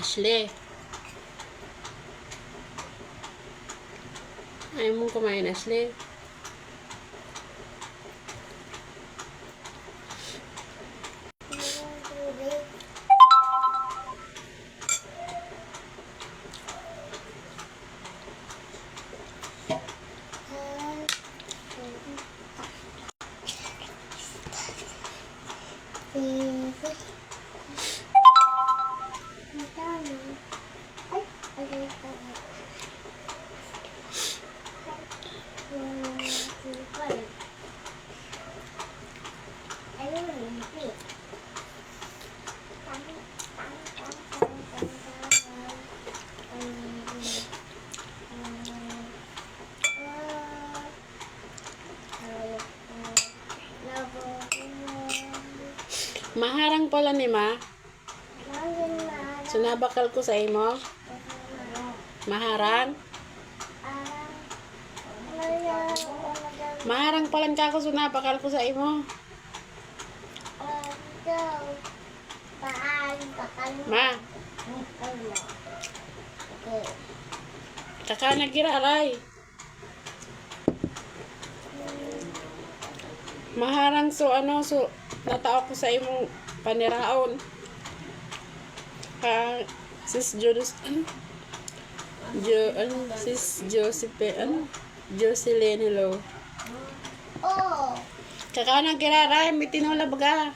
Ashley. Ayaw mong kumain, Ashley. Maharang pala ni Ma. Sunabakal ko sa imo. Maharang. Maharang pala ka ako sunabakal ko sa imo. Ma. Kaka nagiraray. Maharang so natao ko sa imong paniraon. Sis Jocelyn, hello. Oh. Kaka nagiraray, may tinula baga.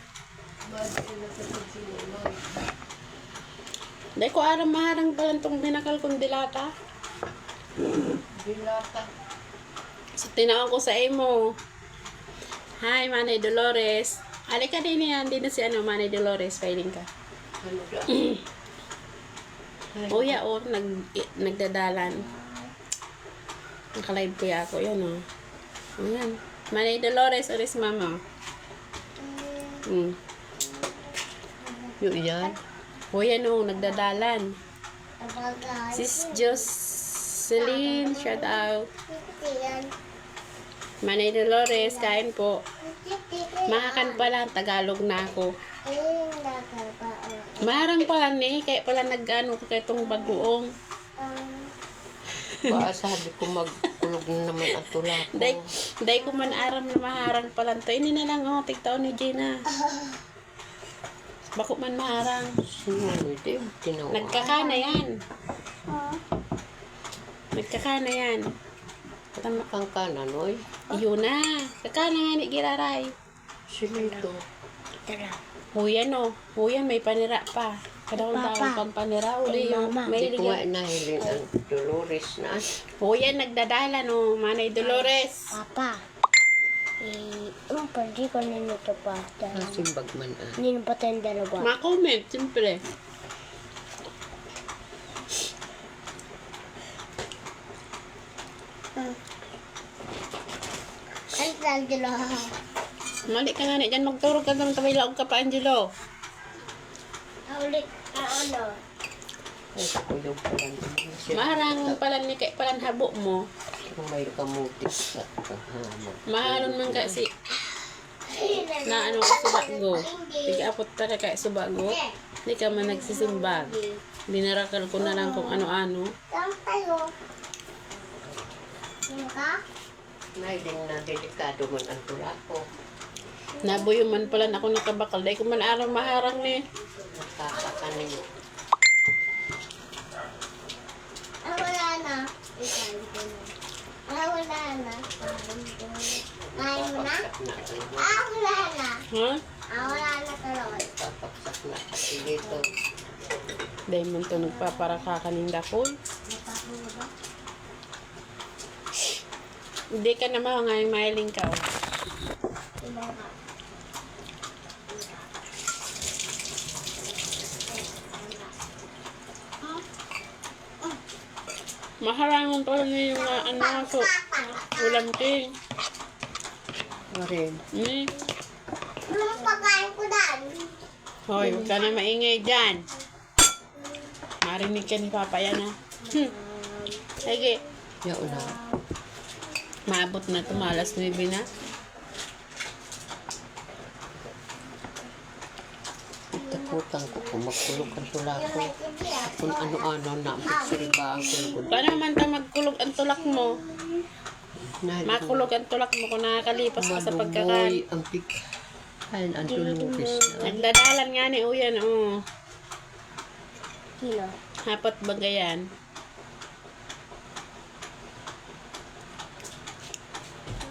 Dahil ko aram maharang pala itong binakal kong dilata. So, tinawag ko sa imo. Hi, Manay Dolores. Alika din yan. Di na si Manay Dolores. Filing ka. Uya, nagdadalan. Nakalive ko ya ako. Yan, o. Ayan. Manay Dolores, oris mama. Yung yan. Uya, no. Nagdadalan. Sis Jocelyn, shout out. Manay Dolores, kain po. Mahakan pala, Tagalog na ako. Marang pala ni, kaya pala nag-ano ko kaya itong bagoong. Baka sabi ko magkulog naman ang tula ko. Day ko man aram na maharang pala ito. Ini na lang, tigtaon ni Gina. Bako man maharang. Nagkakana yan. Nagkakana yan. Tama kang kanan, oy. Yun na. Kakana nga ni Giraray. Sino ito? Huyan o. Huyan may panira pa. Kadawang-dawang pang panira. Uli yung may Hindi ko nga nahilin ang Dolores na. Huyan nagdadala no. Manay Dolores. Papa. Pwede ko nino ito pa. Simbag man ah. Nino pa tayong dalawa. Ma-comment, siyempre. Ay, Angelo. Mali ka nga na dyan. Magturog ka doon. Tabay laog ka pa, Angelo. Ulit, ano? Ay, kulog pa lang. Maharang pala ni kay palan habo mo. Kung may kamutis at kahamag. Maharon man kasi na ano ka subago. Tiga-apot para kay subago. Hindi ka man nagsisimbag. Dinarakal ko na lang kung ano-ano. Saan tayo? Sino ka? Nahilin na delikado man ang tula ko. Nabuyo man pala na ako nakabakal. Dahil ko man araw maharang ni. Nakakakanin mo. Wala na. Wala na. Ayaw mo na? Wala na. Ha? Wala na tuloy. Papaksak na kasi dito. Dahil man ito nagpaparaka kaninda ko. Hindi ka na mahangay mailing ka. Oh. Maharangan pala niya yung so, ulam king. Marin. Anong pagkain ko dan? Hoy, huwag ka na maingay dyan. Marinig ka ni Papa yan ha. Sige. Yaw na. Maabot na ito, malas 9 na. Takutan ko kung magkulog ang tulak ko. Kung ano-ano na, siriba ang kulog. Paano man ta magkulog ang tulak mo? Makulog ang tulak mo kung nakakalipas ka sa pagkakan. Madumoy ang pig. Ayun, ang tulugis na. Nagdadalan nga ni Uyan, oh. Kilo. Hapat bagayan.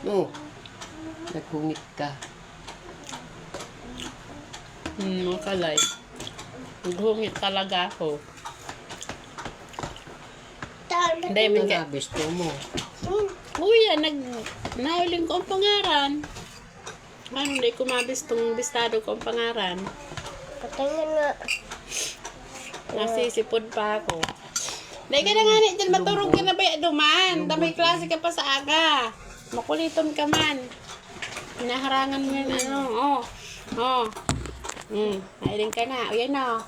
Oh, nagkungit ka. Makalay. Naghungit talaga ako. Hindi, Ano may na gusto mo? Uyan, nahiling ko ang pangaran. Ano, hindi ko mabistong bistado ko ang pangaran. Patingin nga. Nasisipod pa ako. Dahil ka na nga ni, dyan maturog ka na ba duman? Damay klase ka pa sa aga. Makuliton ka man. Hinaharangan mo yun, ano, oh. Oh. Nahiling ka na. O yan o.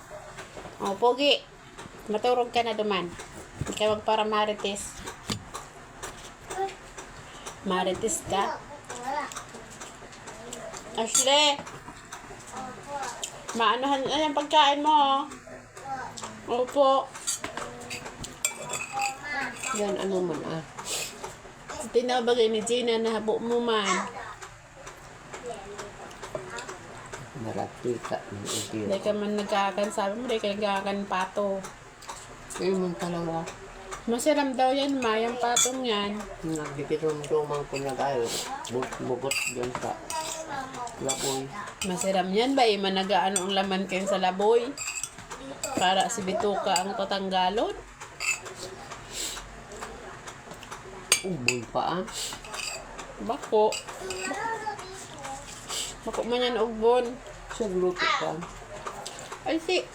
Oh, pogi. Maturog ka na duman. Hindi ka magpara marites. Marites ka. Ashley. Maanohan, ayan pagkain mo, oh. Opo. Yan, ano man ah. Tinabagay ni Gina na habo mo man. Marati ka. Hindi ka man nagkakan, sabi mo, hindi ka nagkakan pato. Ayun man talaga. Masiram daw yan, ma, yung patong yan. Nagdikirum-dumang ko nag-ayo. Bubot dyan sa laboy. Masiram yan ba, managaano ang laman kayo sa laboy? Para si Bituka ang tatanggalon. Uboy pa ah. Bako. Bako man yan ugbon. Sagluto ka. Ay, si.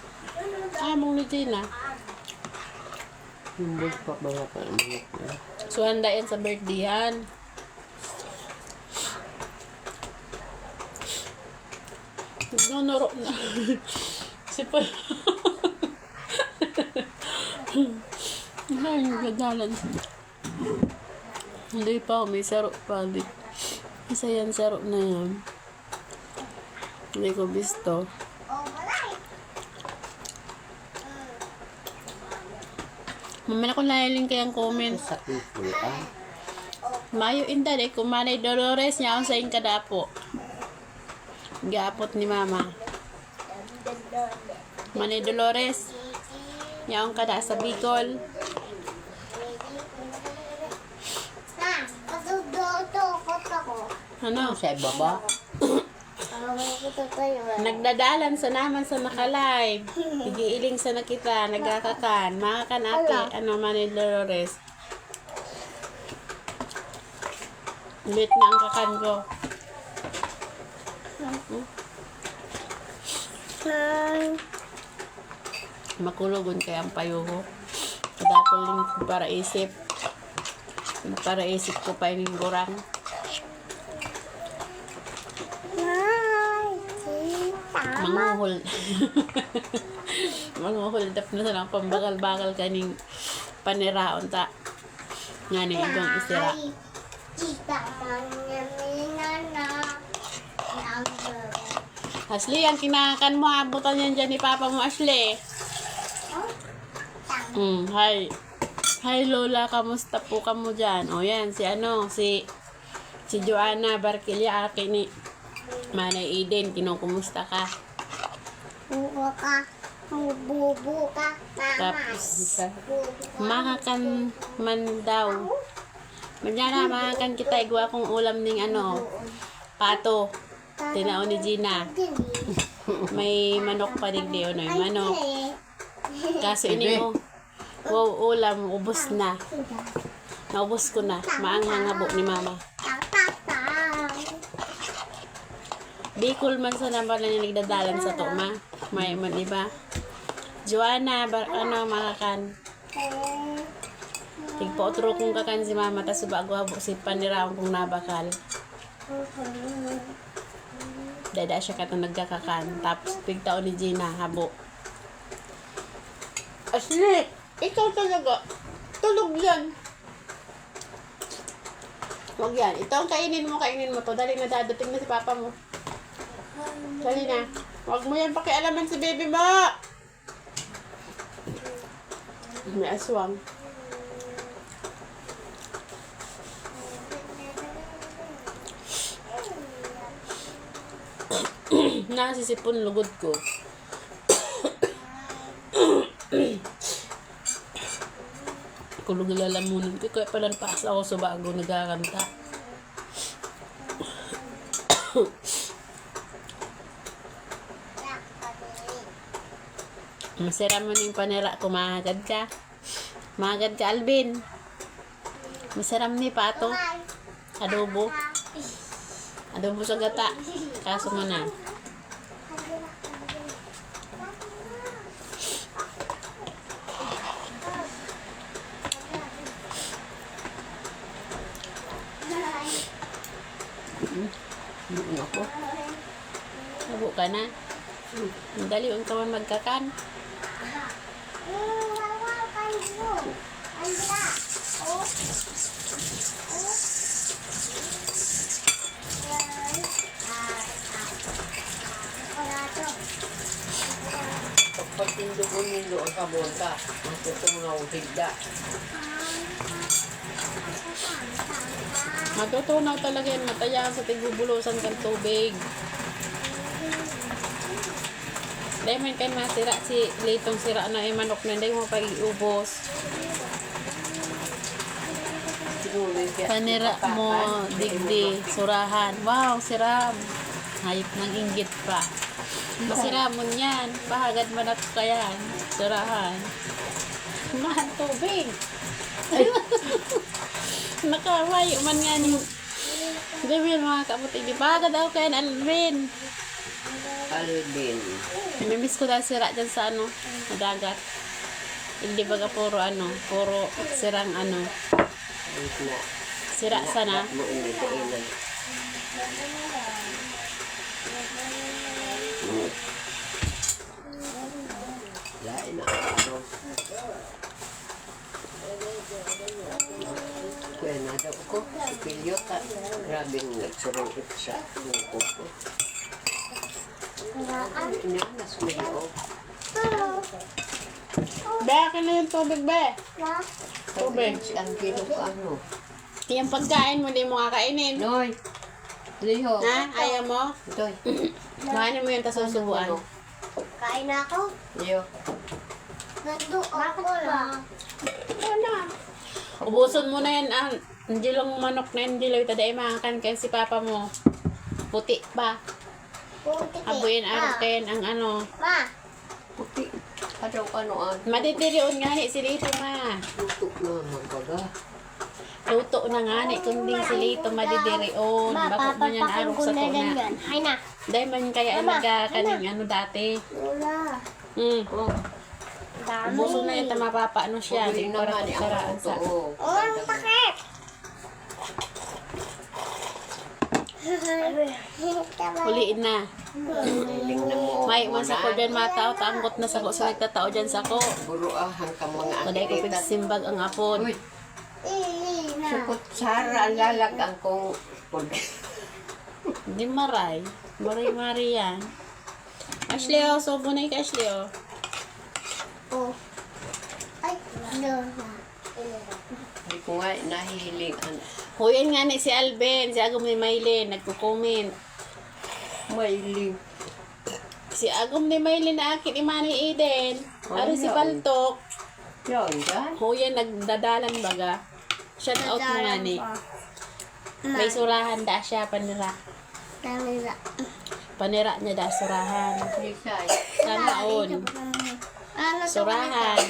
Among ni Gina. Yung boy pa mga ka. So, handa yan sa birthday yan. Nonoro na. Si pa. Ay, gadalan. Hindi pa ako, may saro pa. Isa yan, saro na yan. Hindi ko bisto. Mamaya ko nahiling kayang comment. Sa people ah. Mayo inda de kumanay Dolores niya ang sa ing kadapo. Gapot ni mama. Manay Dolores. Niya ang kada sa Bicol. Ano? Sa baba. Nagdadalan sa naman sa nakalive. Igiiling sa nakita, nagkakakan. Makakan ate, ano Manay Dolores. Lit na ang kakan ko. Makulugon kaya ang payuho. Kada ko lang para isip. Para isip ko pa yung gurang. Manguhol. Manguhol dap na sa pambagal-bagal kaning paniraon ta. Nga na ibang isira. Ashley, ang kinakakan mo, abutan yan dyan ni Papa mo, Ashley. Hi. Hi, Lola. Kamusta po ka mo dyan? O, yan. Si Joanna Barquilla, akin ni Manay Eden. Kinukumusta ka? Bubo ka. Bubo ka. Tapos, makakan man daw. Manyana, makakan kita. Igwa kong ulam ning pato. Tinaon ni Gina. May manok pa digdi o no, manok. Kaso ini mo, wow, ulam, ubos na. Naubos ko na. Maanghang habo ni mama. Bicol man sa naman na nagdadalan sa to, ma. May man, diba? Joanna, makakan. Tigpa-otro kong kakan si mama, tas bago habo si paniraon kong nabakal. Dada siya katong nagkakakan. Tapos pigtaon ni Gina, habo. Ashley! Ikaw talaga. Tulog yan. Huwag yan. Ito ang kainin mo to. Dali na dadating na si papa mo. Dali na. Huwag mo yan pakialaman si baby mo. May aswang. Nasisipon lugod ko. Kulog lalamunan ko. Kaya pala napakas ako sa bago nagkakanta. Masira mo na yung panira ko. Mahagad ka. Mahagad ka, Alvin. Masaram ni pato. Adobo. Adobo sa gata. Kaso mo na. Ako. Labo ka na. Dali ang kawan magkakan. Pag tindugon yung doon sa bonta, matutunaw higda. Matutunaw talaga yan. Matayan sa tigubulusan kang tubig. Dahil man kayo masira si litong sira na yung manok na hindi mo pag-iubos. Panira mo, digdi, surahan. Wow, siram. Hayop ng inggit pa. Masiramon yan. Pahagad man at kayan. Surahan. Mahal tubig. Nakawayo man nga ni Alvin, mga kabuti. Di pahagad ako kayan, Alvin. Alvin. Namimiss ko dahil sira dyan sa ano, dagat. Hindi baga puro ano, puro sirang ano. Wait na. Sira sana. Mo iniinan. Lain na ako. Kuya na daw ko. Si Pilyo ka. Grabing nagsurungit sa buko ko. Inanas mo yun. Be, akin na yung tubig, be. Tubig. Ang kilo ka ano. Yung pagkain mo, hindi mo kakainin. Noy. Liho. Ha? Ayaw mo? Doy. Mahanin mo yung tasusubuan. Kain na ako. Liho. Nando ako lang. Ubuson mo na yan, hindi lang manok na hindi lang itaday makan kayo si papa mo. Puti pa. Abuin araw kayo ang ano. Ma. Puti. Kadaw ano. Matitirion nga ni si Lito, ma. Tutok na magbaga. Luto na nga ni, kundi si Lito madidirion. Ma, Bakit mo yan papapakin arok ko sa na tuna. ganyan. Hay na. Dahil man kaya nagkakaning ano dati. Wala. Oh. Dami. Ubuson na yung tamapapa ano siya. Hindi Hindi para naman pagsaraan sa. Oo. Oh, ang sakit. Huliin na. Tingnan mo. May masako dyan matao, tanggot na sako sa nagtatao dyan sako. Buruahan ka mga Kuday ko pagsimbag ang apon. Uy, sukot Sara, ang lalagang kong Hindi maray. Maray-maray yan. Ashley, oh. Sobo na yung Ashley, oh. Oh. Ay, no. Hindi ko nga nahihiling. Huyan nga ni si Alvin, si Agum ni Maylin, nagko-comment. Mailing. Si Agum ni Maylin na akin, Imani Eden. Ari si Baltok. Yan, yan. Huyan, nagdadalan baga. Shout out mo nga ni. May surahan da siya, panira. Dami na. Panira niya da, surahan. Lisay. Sanaon. Ano to? Surahan.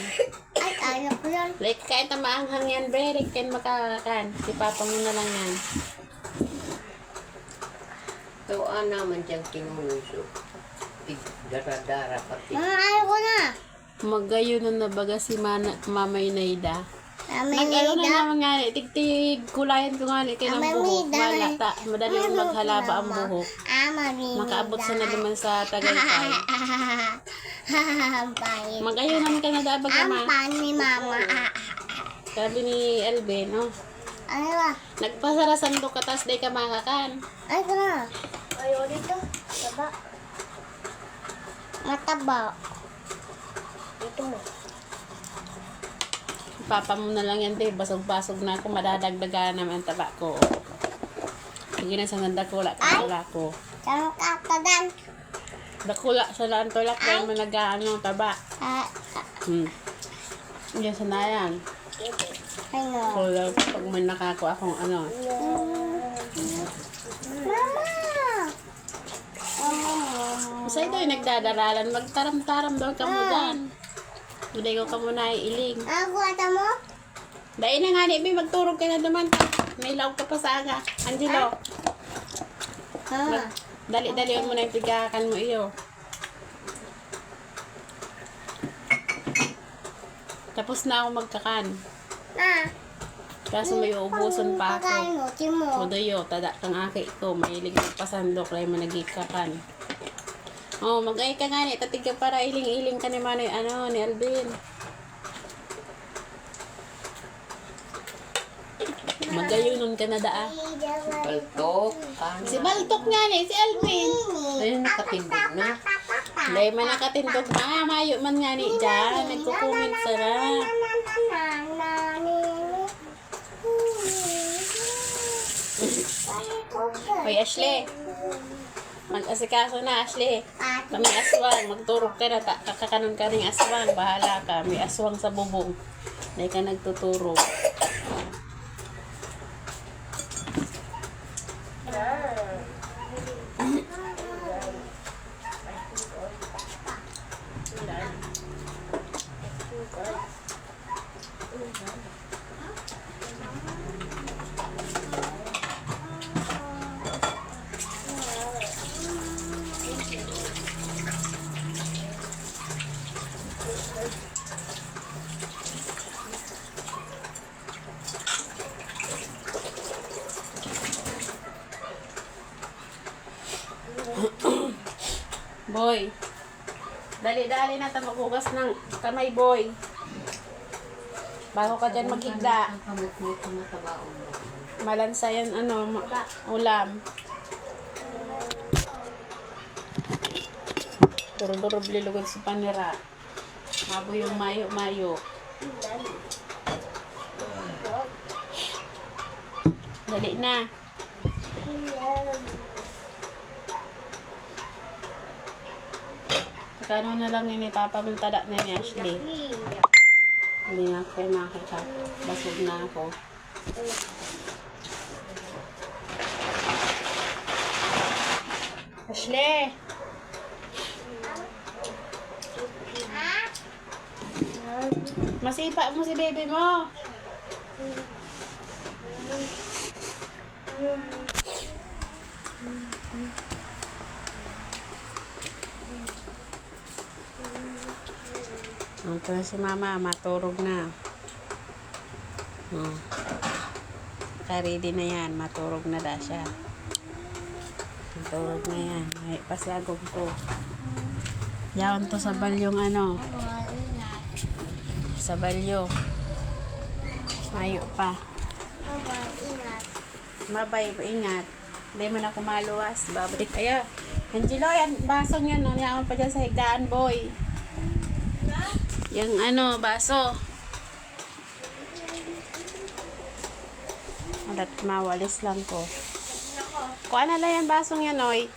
Ay, ayaw ko yan. Like, kahit na maanghang yan, very ken makakakan. Si Papa mo na lang yan. Tuan naman diyang tinguso. Dara-dara pati. Ayaw ko na. Magayo na nabaga si Mamay Naida. Dami Nag-ano na na. naman nga ni, tigtig, kulayan ko nga ni kayo ng Amay buhok. Naida. Malata, madali yung maghalaba ang buhok. Mami. Makaabot sa na naman sa Tagaytay. Bayan. Magayo naman ka na dabag Ang naman. pan ni mama. Sabi ni Elvin, oh. Ano ba? Nagpasara sandok ka, tas day ka makakan. Ay, ko na. Ayaw dito. Baba. Mataba. Ito mo. Papa mo na lang yan, te. Basog-basog na ako. Madadagdagan naman ang taba ko. Sige na sa nandakula ko. Saan ka tadan? Dakula sa laan tulak dahil managaano taba. Yan sa nayan. Ano? Kulang pag may nakako akong ano. Mama! Sa ito yung nagdadaralan. Magtaram-taram daw ka mo dyan. Hindi ko ka muna iiling. Ako ata mo? Dahil na nga, Nibi, magturog ka na naman. May laog ka pa sa aga. Angelo, dali-dali mo na yung tigakan mo iyo. Tapos na ako magkakan. Kaso may uubusan pa ako. Pagkain mo, timo. Modoyo, tada kang aki ko. Mahilig pasandok lang managikakan. Oh, mag-ay ka nga ni. Tatig ka para iling-iling ka ni Manoy, ni Alvin. Magayunon ka na daa. Baltok. Si Baltok nga ni, si Alvin. Ayun, nakatindog na. Dahil man nakatindog na, mayo man nga ni dyan. Nagkukumint sana. Hoy, Ashley. Mag-asikaso na, Ashley. Kami aswang. Magturog ka na. Kakakanon ka rin aswang. Bahala ka. May aswang sa bubong. Dahil ka nagtuturog. Boy. Dali-dali na tayo maghugas ng kamay, boy. Bago ka dyan maghigda. Ang kamot mo ito matabaon mo. Malansa yan, ulam. Duro-duro bililugod sa panira. Mabo yung mayo-mayo. Dali na. Kano na lang yun ipapamiltada na ni Ashley. Hindi na ako makita. Basog na ako. Ashley! Masipa mo si baby mo. Ito na si mama, maturog na. Ready na yan, maturog na da siya. Maturog na yan. May pasagog ko. Yaon to sa balyong sa balyo. Mayo pa. Mabay, ingat. Hindi mo na kumaluwas. Babalik. Ayan. Angelo, yan. Basong yan. Yaon pa dyan sa higdaan, boy. Yung baso. Alat mawalis lang ko. Kuha na lang yan basong yan, oy.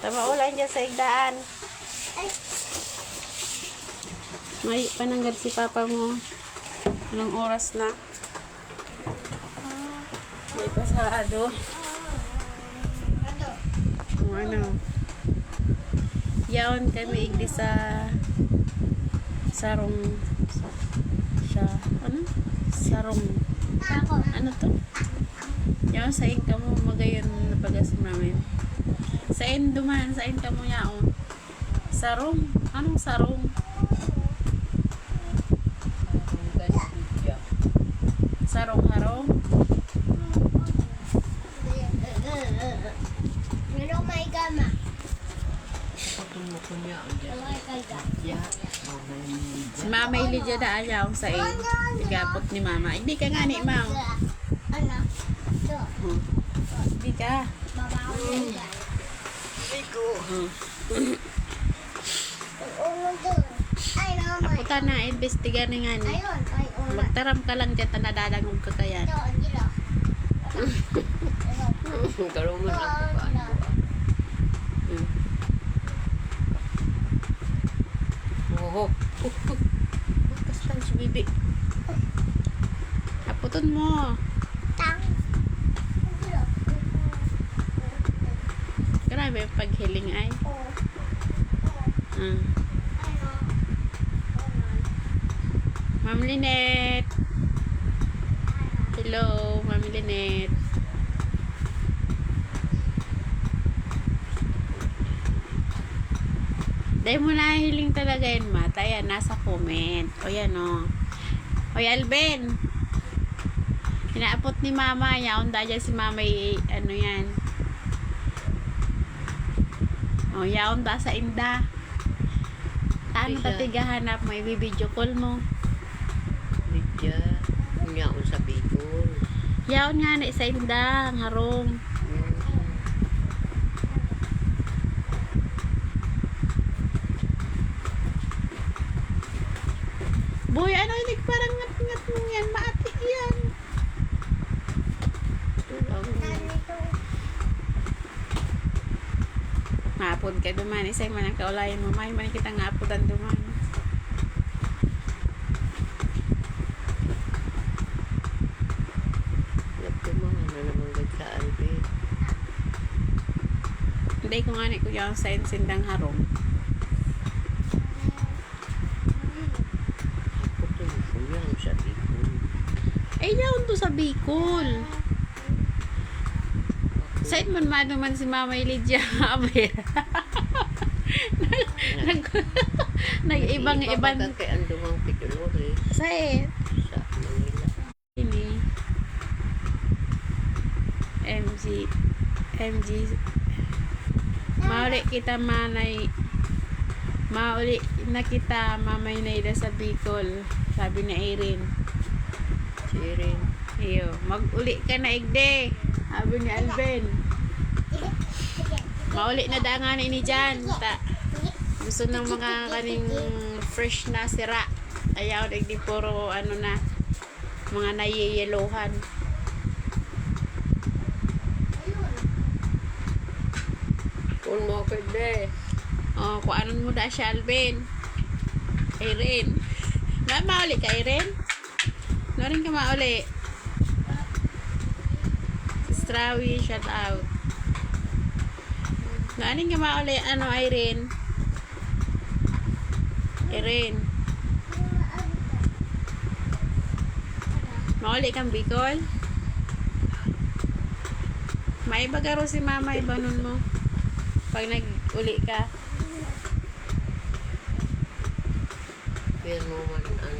Tama ulan dyan sa higdaan. May pananggal si papa mo. Anong oras na? May pasarado. Yaon kami igdi sa sarong sarong to? Yaon sa inka mo magayon na pagas namin. Sa duman, sa inka mo yaon. Sarong? Anong sarong? Sarong-harong? Meron may gama. Si Mama Elijah na ayaw sa igapot ni Mama. Hindi ka nga ni Mau. Ano? Ito. Hindi ka. Babaw. Hindi ko. may. Apo ta na, investigar ni nga ni. Ayun, ay, una. Magtaram ka lang dyan, tanadadangog ka kayan. Ito, gila. Kalau mo na ako paano. Oo. Kastan si bibi. Aputon mo. Tang. Grabe yung paghiling ay. Ma'am Lynette. Hello, Ma'am Lynette. Dahil mo na hiling talaga yun, Mat. Ayan, nasa comment. O yan, o. O, Alben. Inaapot ni Mama. Yaon dyan si Mama, ano yan. O, yaon da sa inda. Ano tatigahanap mo? I-video call mo. Lidya. Ngayon sa Bicol. Yaon nga na sa inda. Ang harong. Boy, ano hindi parang ngat-ngat mo yan? Maati yan. Maapod ka duman. Isay man ang kaulayan mo. May man kita nga apodan duman. Nagtumahan na naman sa Albi. Hindi ko nga ni kuya ang sign sindang harong. Ako telefon yan sa Bicol. Ay, yaon to sa Bicol. Sait man man si Mama Lydia Aber. Nag-ibang Iba kay Andumang Picolore Sait. sa Manila. Ini MG mauli kita manay mauli na kita mamay na ida sa Bicol, sabi ni Erin. Si Erin. Iyo, mag-uli ka na igde, sabi ni Alben. Mauli na dangan ini dyan gusto ng mga kaning fresh na sira, ayaw di puro ano na mga nayeyelohan. Kung mo ko de. Oh, kuanon mo da siya, Alvin. Erin. Na mauli ka, Erin? No rin ka mauli. Strawi, shout out. No rin ka mauli, ano, Erin? Erin. Mauli kang Bicol? May bagaro si Mama, ibanon mo. Pag nag-uli ka. Pero mo man ang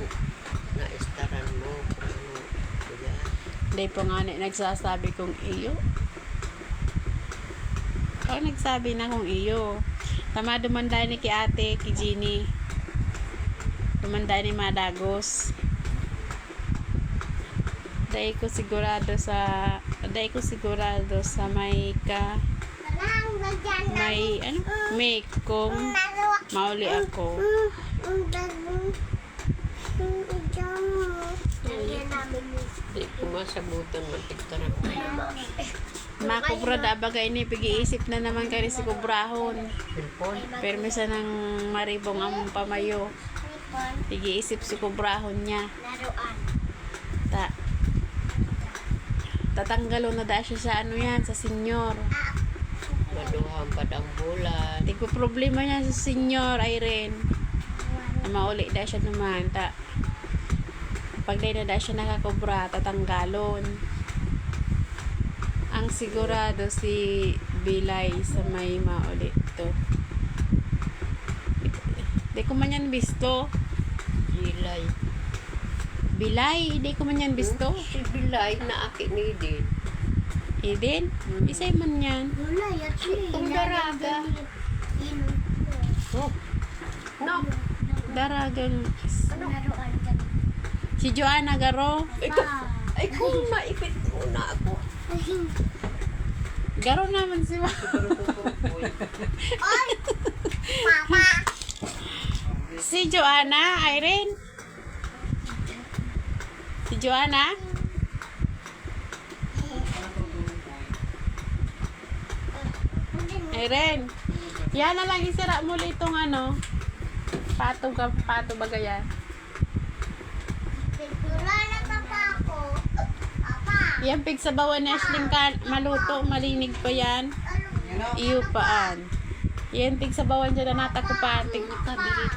naistaran mo kung ano kuya. Hindi po nga nagsasabi kong iyo. Ako nagsabi na kong iyo. Tama dumanda ni ki ate, ki Jeannie. Dumanda ni Madagos. Dahil ko sigurado sa may may kung mauli ako. Di ko masabutan matigtaran ko. Makubra da bagay ni pag-iisip na naman kay si kubrahon. Cellphone. Permisa ng maribong ang pamayo. Pag-iisip si kubrahon niya. Tatanggalo na da siya sa ano yan, sa senyor. Maduhang padang bulan. Di ko problema niya sa senyor, Irene. Na mauli da siya naman. Pag di na da siya nakakobra, tatanggalon. Ang sigurado si Bilay sa may mauli to. Di ko man yan bisto. Bilay. Bilay, di ko man yan bisto. Si Bilay na aki ni din. Eden, isay man yan. Kung daraga. Oh. No. Daragang. Si Joanna Garo. Ay kung maipit muna ako. Garo naman si Ma. Siguro ko boy. Mama. Si Joanna, Irene. Si Joanna. Irene. Yan na lang isira mo ulit itong ano. Pato ba gaya? Wala na papa ako. Papa. Yan pig sa bawan na Ashling ka maluto, malinig pa yan. Iyo paan. Yan pig sa bawan dyan na nata ko pa.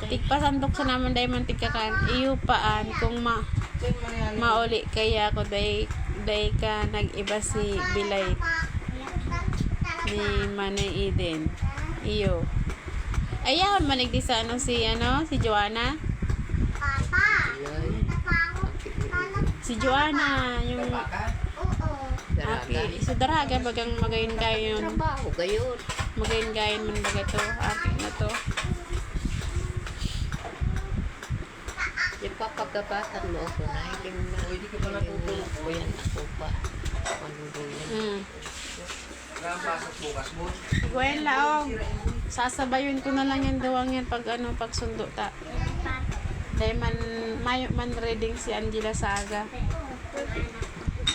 Tig pasandok sa naman dahil man tig kakan. Iyo paan kung mauli kaya ko dahil ka nag-iba si Bilay ni Manay Eden. Iyo. Ayaw manig di sa ano si Joanna. Papa. Si Joanna yung Oo. aki. So daraga bagang magayon gayon. Trabaho gayon. Magayon gayon man baga to. Aki na to. Ipapagkabatan mo ako na hindi mo na. Hindi ka pala tutulog ko yan ako pa. Ano doon? Gwen laong. Sasabayon ko na lang yung dawang yan pag sundo ta. Dahil man reading si Angela Saga.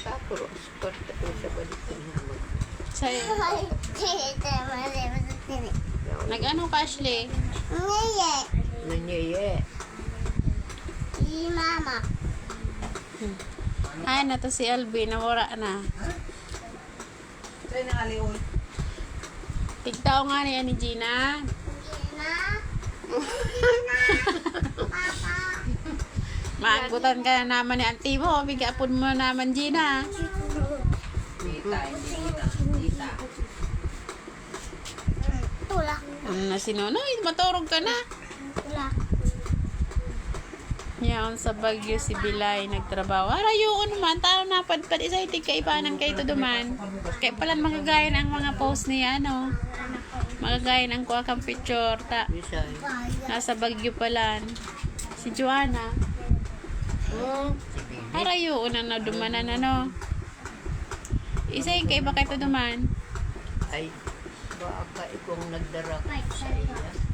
Tapos, korte ko sa balik ko na mag. Sa'yo. Nag-ano ka, Ashley? Ngaye. Nanyeye. Si mama. Ay, na to si Albi. Nawara na. Tigtao nga ni Gina. Gina. Papa. Maagutan ka na naman ni auntie mo. Bigapon mo naman, Gina. Tulak. Ano na si Nonoy? Maturog ka na. Tulak. Yaon sa Bagyo si Bilay nagtrabaho. Arayoon man, tao na padpad isa itig kaipanan kay to duman. Kaya palan magagayan ang mga post niya, no? Magagayan ang kuha kang picture, ta. Bisay. Nasa Bagyo palan. Si Joanna. Arayoon na dumanan, ano? Isa yung kaiba kay to duman. Ay, baka ikong nagdarak sa iya.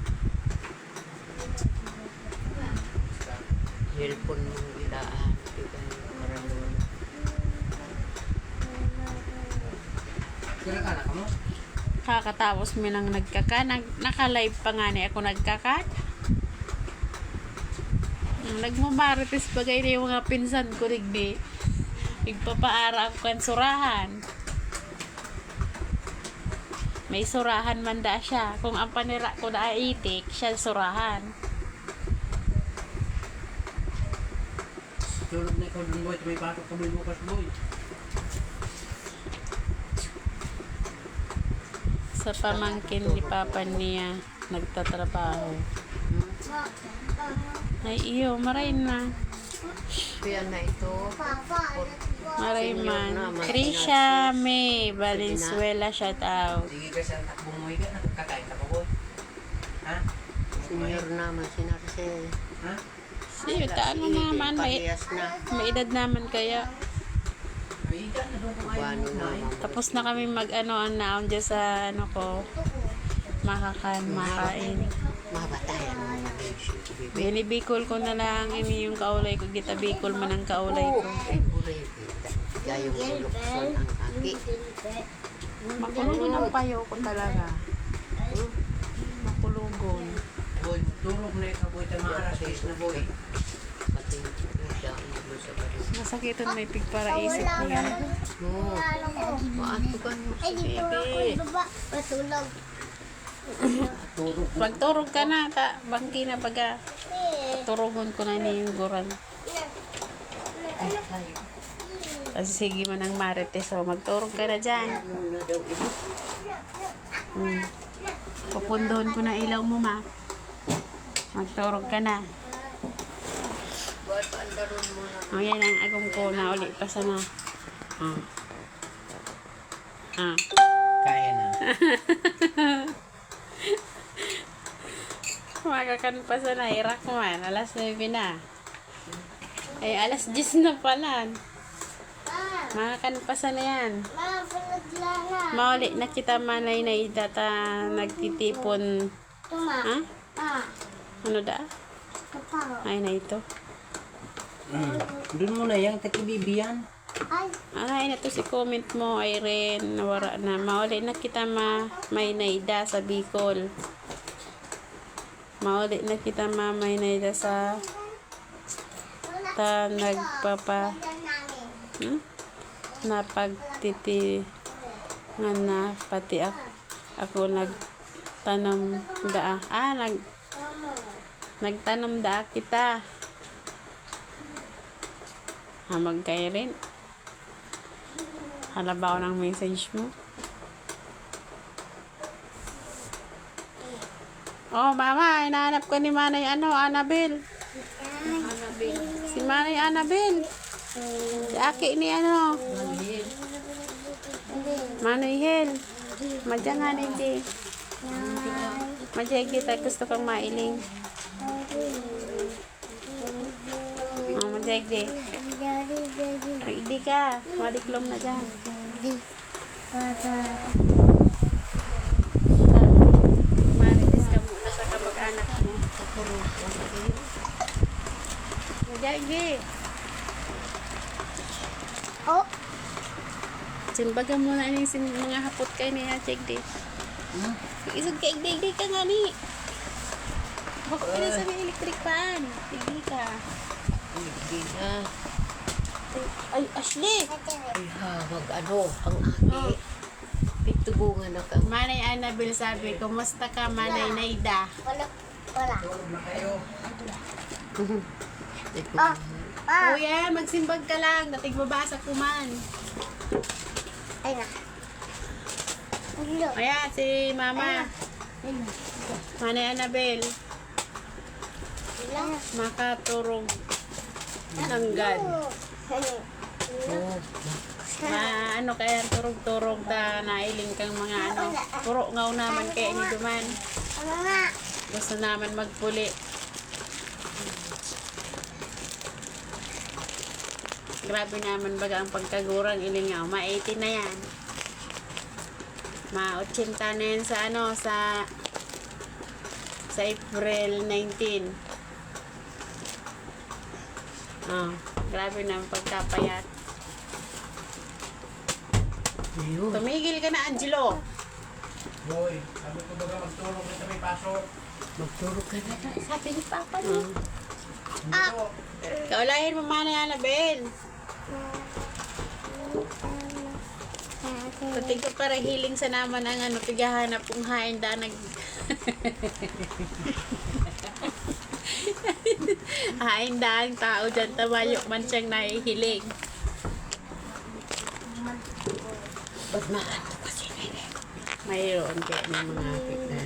Hilpon mong ilaan. Kakatapos mo nang nagkaka. Naka-live pa nga ni ako nagkaka. Nagmamarites bagay na yung mga pinsan ko rigdi. Igpapaara ako kan surahan. May surahan man da siya. Kung ang panira ko na itik, siya surahan. Tulog na ikaw dun, boy. May batok kami bukas, boy. Sa pamangkin ni Papa niya, nagtatrabaho. Ay, iyo, maray na. Kaya na ito. Papa. Maray Senior man. naman, Trisha May Valenzuela, shout out. Sige ka sa takbong mo ka, nakakain ka pa, boy. Ha? Senior naman si Narcel. Ha? Siyo, ano naman, may Parehas na. edad naman kaya. Ay, ka na doon kung ayaw Paano mo na. naman. Tapos na kami naon dyan sa ko, makain. Mabatayan mo na yung bebe. Binibikol ko na lang ini yung kaulay ko, gitabikol man ang kaulay ko. Ay, buray. Gayong bulokson ang aki. Makulugon ang payo ko talaga. Makulugon. Boy, tulog na ikaw, boy. Tama aras na, boy. Pati daan mo sa bari. Masakiton may pig para isip niya. Oo. Maato ka mo Ay, si di po ako bebe. ibaba. Matulog. Tulog. Magturog ka na, ta. Bangki na baga. Turugon ko na ni yung guran. Kasi sige man ang marites. So, magturog ka na dyan. Ano na daw ito? Pupundoon ko na ilaw mo, ma. Magturog ka na. Buat pandaron mo na. O, yan ang agong ko na uli pa sana. Kaya na. Magakan pa sana. Irak man. Alas 9 na. Ay, alas 10 na pala. Magakan pa sana yan. Mama, pinaglala. Mauli na kita manay na idata nagtitipon. Tuma. Ha? Ah. Ano da? Papa. Ay na ito. Doon mo na yung takibibiyan. Ay. Ay na to si comment mo, Irene. Nawara na. Mauli na kita may naida sa Bicol. Mauli na kita may naida sa nagpapa napagtiti nga na pati ako nagtanom daa. Nagtanom daa kita. Hamag kayo rin. Halabaw ng message mo. Oh, mama, hinahanap ko ni Manay Annabel. Si Manay Annabel. Si Aki ni Manay Hel. Madyangan hindi. Madyan kita gusto kang mailing. Oh, madyan di. Hindi ka. Maliklom na dyan. Marites ka muna sa kamag-anak mo. Madyan di. Oh. Simbaga mo na yung mga hapot kayo niya, check di. Isog ka, igdig ka nga ni. Bako ka na sa may electric fan. Igdig ka. Hindi na. Ay, Ashley! Ay ha, ang aki. Pitugungan na kang Manay Annabel sabi, kumusta ka, Manay Naida? Wala. Kuya, magsimbag ka lang. Dating babasa kuman. Ay na. Ulo. Ayan, si Mama. Manay Annabel. Makaturog ng God. Ano kaya turog-turog na nailing kang mga puro ngaw naman kaya ni Duman. Ano nga? Gusto naman magpuli. Grabe naman baga ang pagkagurang ilingaw. Ma-80 na yan. Ma-80 na yan sa April 19. Oh, grabe na ang pagkapayat. Ayun. Tumigil ka na, Angelo. Boy, sabi ko baga magtulong na sa may pasok. Magtulog ka na. Sabi ni Papa niya. Kaulahin mo Manay Annabel. Pati ko para hiling sa naman ang pigahanap kung hain da nag hain da ang tao dyan tamayok man siyang nahihiling. Ba't maanto kasi nene? Mayroon kaya ng mga hapit na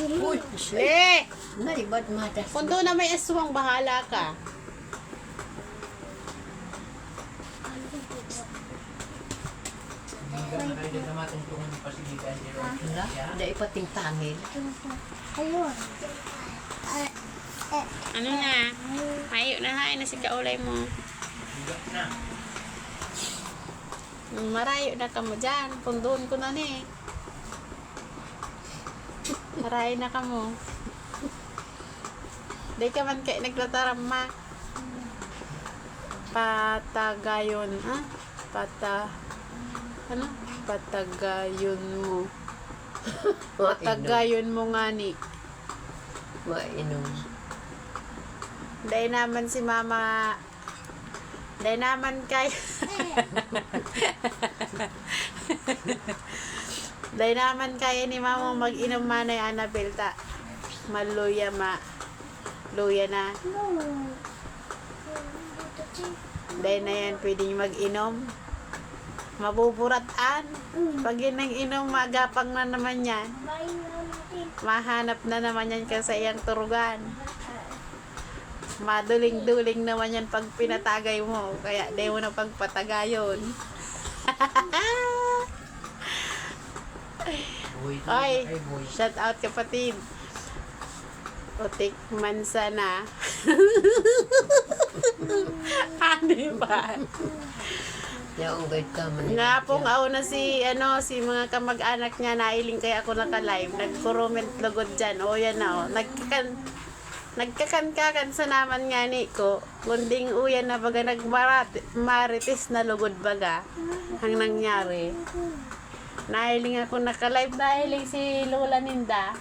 Uy, Ashley! Nari, ba't matas? Kung doon na may aswang, bahala ka. Hanggang na kayo din na matungtungan yung pasilitan niyo. Wala, hindi ipating tangil. Ayun. Ano na? Mayo na hain na si kaulay mo. Hanggang na. Marayo na ka mo dyan. Pundoon ko na ni. Marayo na ka mo. Di ka man kayo naglatarama. Patagayon. Ha? Ano? Patagayon mo. Patagayon mo nga ni. Mainom. Dahil naman si mama. Dahil naman kayo. Dahil naman kaya ni mama mag-inom Manay Annabel ta. Maluya luya na. Dahil na yan pwede nyo mag-inom. Mabuburatan. Pag yun ang inom, magapang na naman yan. Mahanap na naman yan ka sa iyang turugan. Maduling-duling naman yan pag pinatagay mo. Kaya di mo na pagpatagayon. Boy, Ay, boy. shout out kapatid. Utik man sana. Ano ba? Yung guide ka man. Nga pong ako na si mga kamag-anak niya nailing kaya ako naka-live. Nag-comment lugod dyan. O yan na o. Nagkakan-kakan sa naman nga ni ko. Kunding uyan na baga nagmaritis na lugod baga. Ang nangyari. Nahiling ako naka-live dahil si Lola Ninda.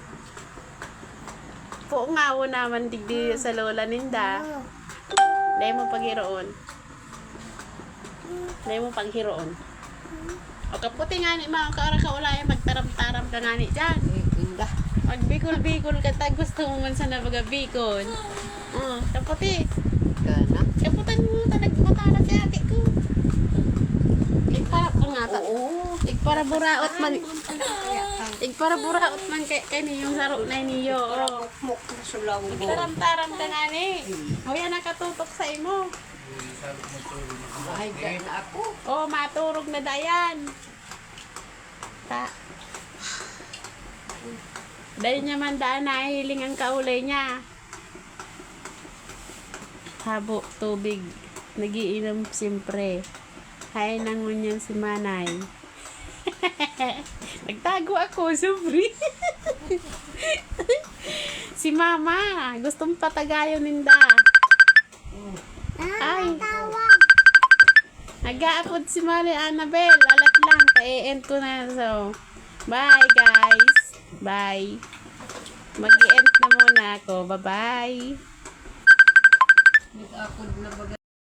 Po nga ako naman digdi sa Lola Ninda. Dahil mo paghiroon. Dahil mo paghiroon. O kaputi nga ni mga kaura-kaulaya magtaram-taram ka nga ni dyan. Inda. Pag bikol-bikol ka ta, gusto mo man sana baga bikol. Kaputi. Kana. Kaputan mo ta nagmatalag si ate ko. Para nga ta. Oo. Para buraot man. Para buraot man kay niyong saro na niyo. Mok na sulaw mo. Taram-taram ka nga ni. O yan nakatutok sa imo. Ay, gana ako. O maturog na dayan. Dahil niya man daan nahihiling ang kaulay niya. Habo, tubig. Nagiinom siyempre. Hay nangon yan si Manay. Nagtago ako, sobri. Si Mama, gustong patagayon ninda. Ay. Tawag. Nag-aapod si Mari Annabel. Alat lang. Pa-e-end ko na. So, bye guys. Bye. Mag-e-end na muna ako. Bye-bye. Nag-akod na baga.